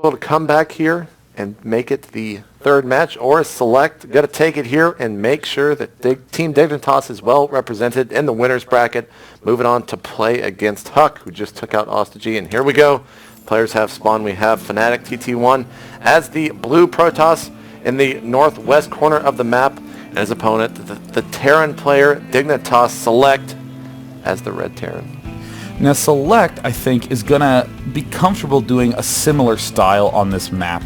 able to come back here and make it the third match, or Select got to take it here and make sure that Team Dignitas is well represented in the winners bracket. Moving on to play against Huck, who just took out Ostagy. And here we go. Players have spawned. We have Fnatic TT1 as the blue Protoss in the northwest corner of the map, and his opponent, the Terran player Dignitas Select, as the red Terran. Now Select, I think, is going to be comfortable doing a similar style on this map.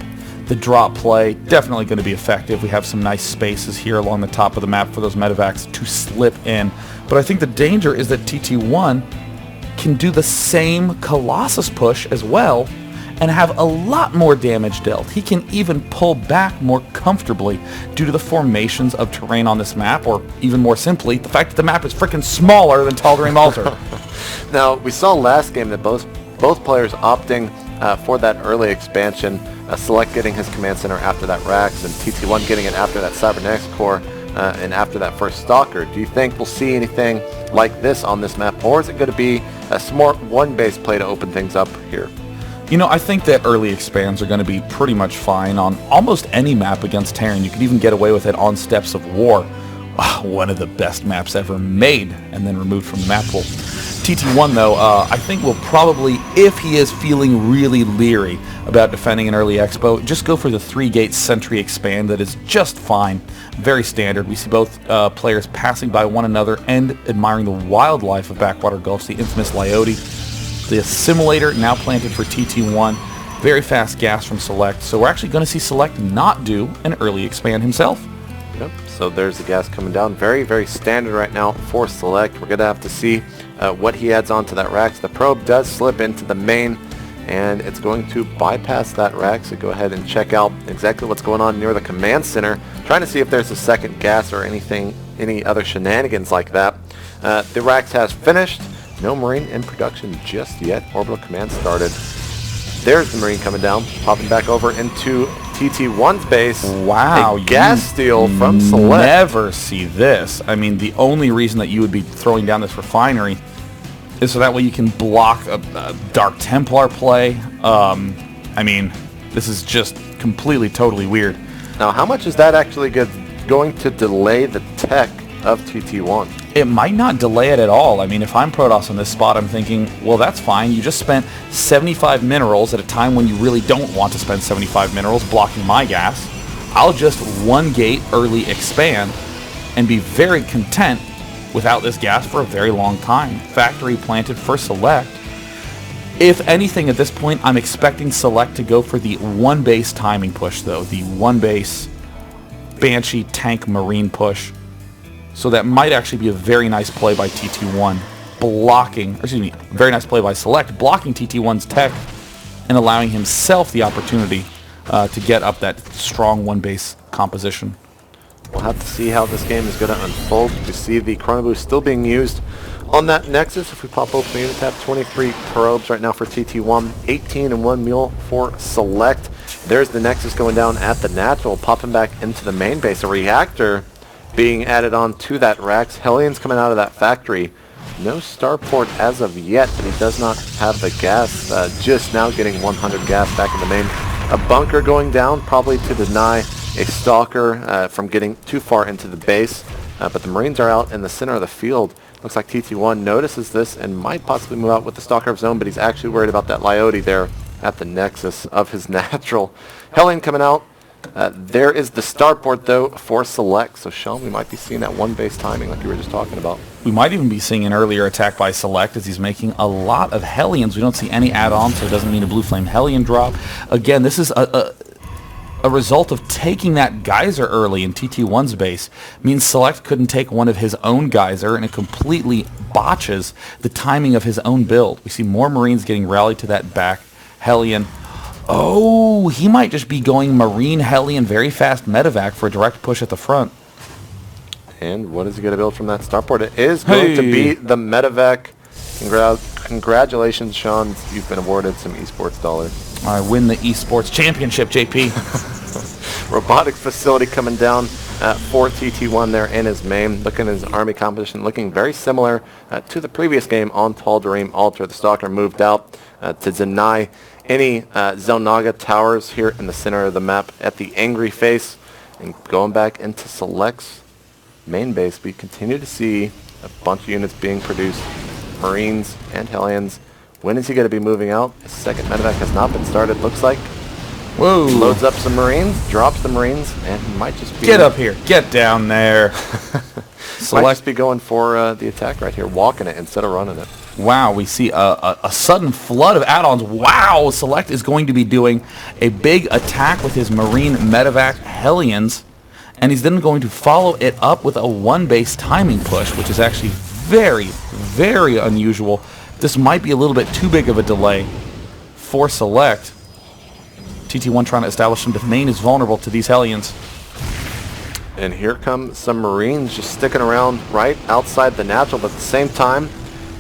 The drop play, definitely going to be effective. We have some nice spaces here along the top of the map for those medevacs to slip in. But I think the danger is that TT1 can do the same Colossus push as well and have a lot more damage dealt. He can even pull back more comfortably due to the formations of terrain on this map, or even more simply, the fact that the map is freaking smaller than Tal'Darim Altar. Now, we saw last game that both players opting for that early expansion, Select getting his command center after that Rax, and TT1 getting it after that Cybernetics core, and after that first Stalker. Do you think we'll see anything like this on this map, or is it going to be a smart one-base play to open things up here? You know, I think that early expands are going to be pretty much fine on almost any map against Terran. You could even get away with it on Steps of War. One of the best maps ever made and then removed from the map pool. TT1, though, I think will probably, if he is feeling really leery about defending an early expo, just go for the 3-gate Sentry expand. That is just fine. Very standard. We see both players passing by one another and admiring the wildlife of Backwater Gulch, the infamous Lyote. The Assimilator now planted for TT1. Very fast gas from Select. So we're actually going to see Select not do an early expand himself. Yep. So there's the gas coming down. Very, very standard right now for Select. We're going to have to see what he adds on to that Rax. The probe does slip into the main, and it's going to bypass that Rax. So go ahead and check out exactly what's going on near the command center, trying to see if there's a second gas or any other shenanigans like that. The Rax has finished. No Marine in production just yet. Orbital command started. There's the Marine coming down, popping back over into TT1's base. Wow. A gas steal from Select. Never see this. I mean, the only reason that you would be throwing down this refinery is so that way you can block a Dark Templar play. I mean, this is just completely, totally weird. Now, how much is that actually going to delay the tech of TT1? It might not delay it at all. I mean, if I'm Protoss on this spot, I'm thinking, well, that's fine. You just spent 75 minerals at a time when you really don't want to spend 75 minerals blocking my gas. I'll just 1-gate early expand and be very content without this gas for a very long time. Factory planted for Select. If anything, at this point, I'm expecting Select to go for the 1-base timing push, though. The 1-base Banshee tank Marine push. So that might actually be a very nice play by TT1, very nice play by Select, blocking TT1's tech and allowing himself the opportunity to get up that strong 1-base composition. We'll have to see how this game is going to unfold. We see the Chrono Boost still being used on that Nexus. If we pop open the unit tab, 23 probes right now for TT1, 18 and 1 mule for Select. There's the Nexus going down at the natural, popping back into the main base. A reactor being added on to that Rax. Hellions coming out of that factory. No starport as of yet, but he does not have the gas. Just now getting 100 gas back in the main. A bunker going down, probably to deny a Stalker from getting too far into the base. But the Marines are out in the center of the field. Looks like TT1 notices this and might possibly move out with the Stalker of his own, but he's actually worried about that Lyote there at the nexus of his natural. Hellion coming out. There is the starport, though, for Select. So, Sean, we might be seeing that 1-base timing like you were just talking about. We might even be seeing an earlier attack by Select as he's making a lot of Hellions. We don't see any add-ons, so it doesn't mean a Blue Flame Hellion drop. Again, this is a result of taking that Geyser early in TT1's base. It means Select couldn't take one of his own Geyser, and it completely botches the timing of his own build. We see more Marines getting rallied to that back Hellion. Oh, he might just be going Marine Hellion very fast medevac for a direct push at the front. And what is he going to build from that starport? It is going to be the medevac. Congratulations, Sean. You've been awarded some esports dollars. I win the esports championship, JP. Robotics facility coming down for TT1 there in his main. Looking at his army composition, looking very similar to the previous game on Tal'Darim Altar. The Stalker moved out to deny any Zelnaga towers here in the center of the map at the angry face. And going back into Select's main base, we continue to see a bunch of units being produced. Marines and Hellions. When is he going to be moving out? His second medevac has not been started, looks like. Whoa. Loads up some Marines, drops the Marines, and he might just be... Get up here. Get down there. Might just be going for the attack right here, walking it instead of running it. Wow, we see a sudden flood of add-ons. Wow, Select is going to be doing a big attack with his Marine medevac Hellions, and he's then going to follow it up with a one-base timing push, which is actually very, very unusual. This might be a little bit too big of a delay for Select. TT1 trying to establish the main is vulnerable to these Hellions. And here come some Marines just sticking around right outside the natural, but at the same time,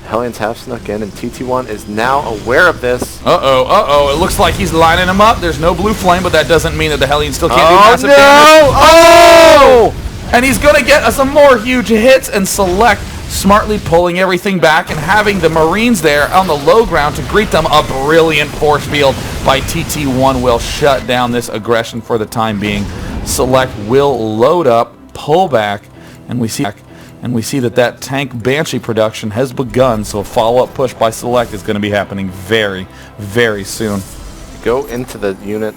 Hellions have snuck in, and TT1 is now aware of this. It looks like he's lining them up. There's no blue flame, but that doesn't mean that the Hellions still can't do massive damage. Oh! And he's going to get some more huge hits, and Select smartly pulling everything back and having the Marines there on the low ground to greet them. A brilliant force field by TT1 will shut down this aggression for the time being. Select will load up, pull back, and we see that tank Banshee production has begun, so a follow-up push by Select is going to be happening very, very soon. Go into the unit.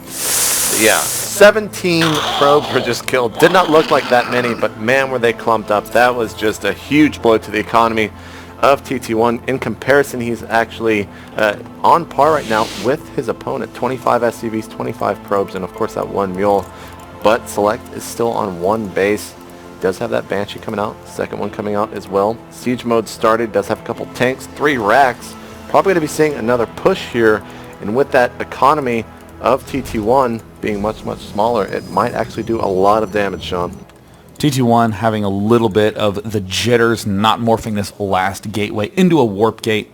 Yeah, 17 probes were just killed. Did not look like that many, but man, were they clumped up. That was just a huge blow to the economy of TT1. In comparison, he's actually on par right now with his opponent. 25 SCVs, 25 probes, and of course that one mule. But Select is still on one base. Does have that Banshee coming out. Second one coming out as well. Siege mode started. Does have a couple tanks. 3 racks. Probably going to be seeing another push here. And with that economy of TT1 being much, much smaller, it might actually do a lot of damage, Sean. TT1 having a little bit of the jitters, not morphing this last gateway into a warp gate.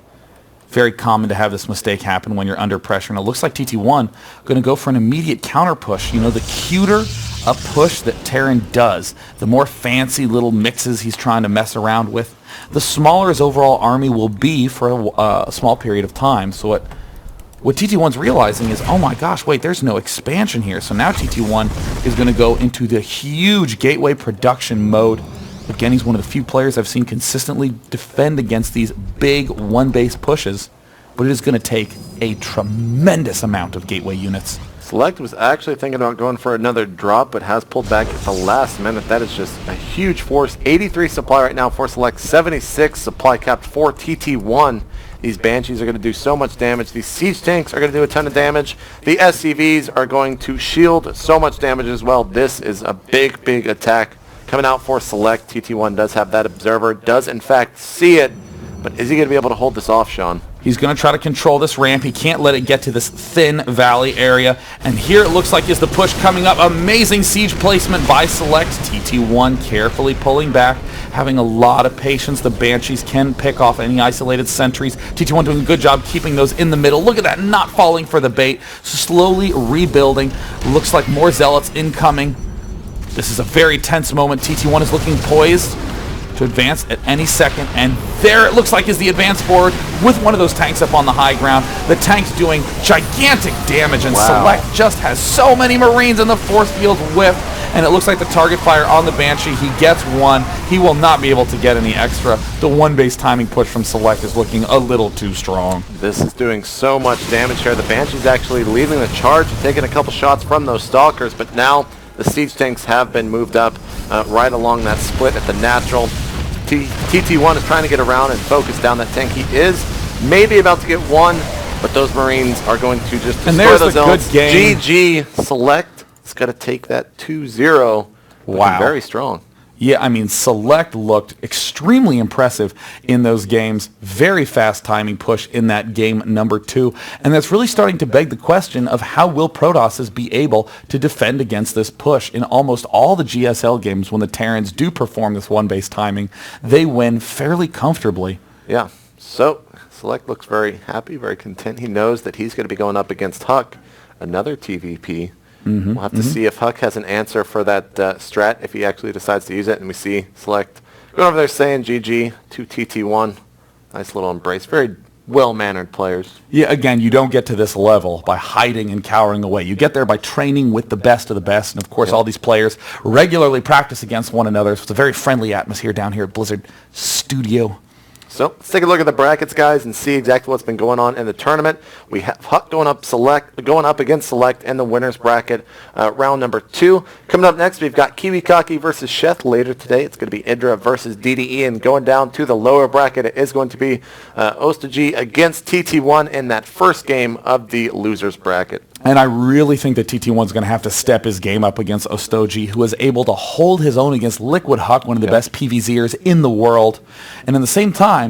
Very common to have this mistake happen when you're under pressure. And it looks like TT1 going to go for an immediate counter push. You know, the cuter a push that Terran does, the more fancy little mixes he's trying to mess around with, the smaller his overall army will be for a small period of time. So what TT1's realizing is, oh my gosh, wait, there's no expansion here. So now TT1 is going to go into the huge gateway production mode. Again, he's one of the few players I've seen consistently defend against these big one-base pushes, but it is going to take a tremendous amount of gateway units. Select was actually thinking about going for another drop, but has pulled back at the last minute. That is just a huge force. 83 supply right now for Select, 76 supply capped for TT1. These Banshees are going to do so much damage. These Siege Tanks are going to do a ton of damage. The SCVs are going to shield so much damage as well. This is a big, big attack coming out for Select. TT1 does have that Observer, does in fact see it, but is he going to be able to hold this off, Sean? He's going to try to control this ramp. He can't let it get to this thin valley area. And here it looks like is the push coming up. Amazing siege placement by Select. TT1 carefully pulling back, having a lot of patience. The Banshees can pick off any isolated sentries. TT1 doing a good job keeping those in the middle. Look at that, not falling for the bait. Slowly rebuilding. Looks like more Zealots incoming. This is a very tense moment. TT1 is looking poised to advance at any second, and there it looks like is the advance forward with one of those tanks up on the high ground. The tank's doing gigantic damage, and wow. Select just has so many Marines in the force field whiff, and it looks like the target fire on the Banshee, he gets one. He will not be able to get any extra. The one base timing push from Select is looking a little too strong. This is doing so much damage here. The Banshee's actually leading the charge, taking a couple shots from those Stalkers, but now the siege tanks have been moved up right along that split at the natural. TT1 is trying to get around and focus down that tank. He is maybe about to get one, but those Marines are going to just destroy those zones. Good game. GG. Select is going to take that 2-0. Wow. Very strong. Yeah, I mean, Select looked extremely impressive in those games. Very fast timing push in that game number 2. And that's really starting to beg the question of how will Protoss be able to defend against this push. In almost all the GSL games, when the Terrans do perform this one-base timing, they win fairly comfortably. Yeah, so Select looks very happy, very content. He knows that he's going to be going up against Huck, another TVP. We'll have to see if Huck has an answer for that strat, if he actually decides to use it. And we see Select going over there saying GG to TT1. Nice little embrace. Very well-mannered players. Yeah, again, you don't get to this level by hiding and cowering away. You get there by training with the best of the best. And, of course, all these players regularly practice against one another. So it's a very friendly atmosphere down here at Blizzard Studio. So let's take a look at the brackets, guys, and see exactly what's been going on in the tournament. We have Huck going up against Select in the winners bracket, round number 2. Coming up next, we've got Kiwikaki versus Sheth later today. It's going to be Indra versus DDE, and going down to the lower bracket, it is going to be Ostoji against TT1 in that first game of the losers bracket. And I really think that TT1 is going to have to step his game up against Ostoji, who was able to hold his own against Liquid Huck, one of the best PvZers in the world. And at the same time,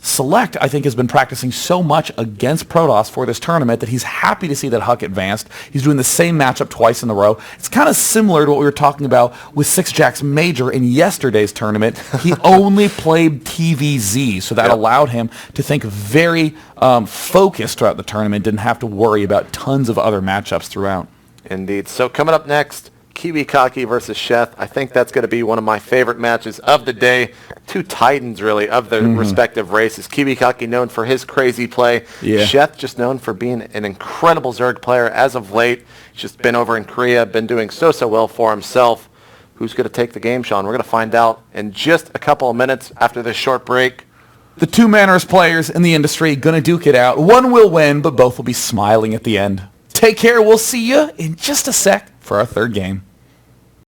Select, I think, has been practicing so much against Protoss for this tournament that he's happy to see that Huck advanced. He's doing the same matchup twice in a row. It's kind of similar to what we were talking about with Six Jacks Major in yesterday's tournament. He only played TVZ, so that allowed him to think very focused throughout the tournament, didn't have to worry about tons of other matchups throughout. Indeed. So coming up next, Kiwikaki versus Sheth. I think that's going to be one of my favorite matches of the day. Two titans, really, of the respective races. Kiwikaki known for his crazy play. Sheth just known for being an incredible Zerg player as of late. He's just been over in Korea, been doing so well for himself. Who's going to take the game, Sean? We're going to find out in just a couple of minutes after this short break. The two mannerest players in the industry going to duke it out. One will win, but both will be smiling at the end. Take care. We'll see you in just a sec for our third game.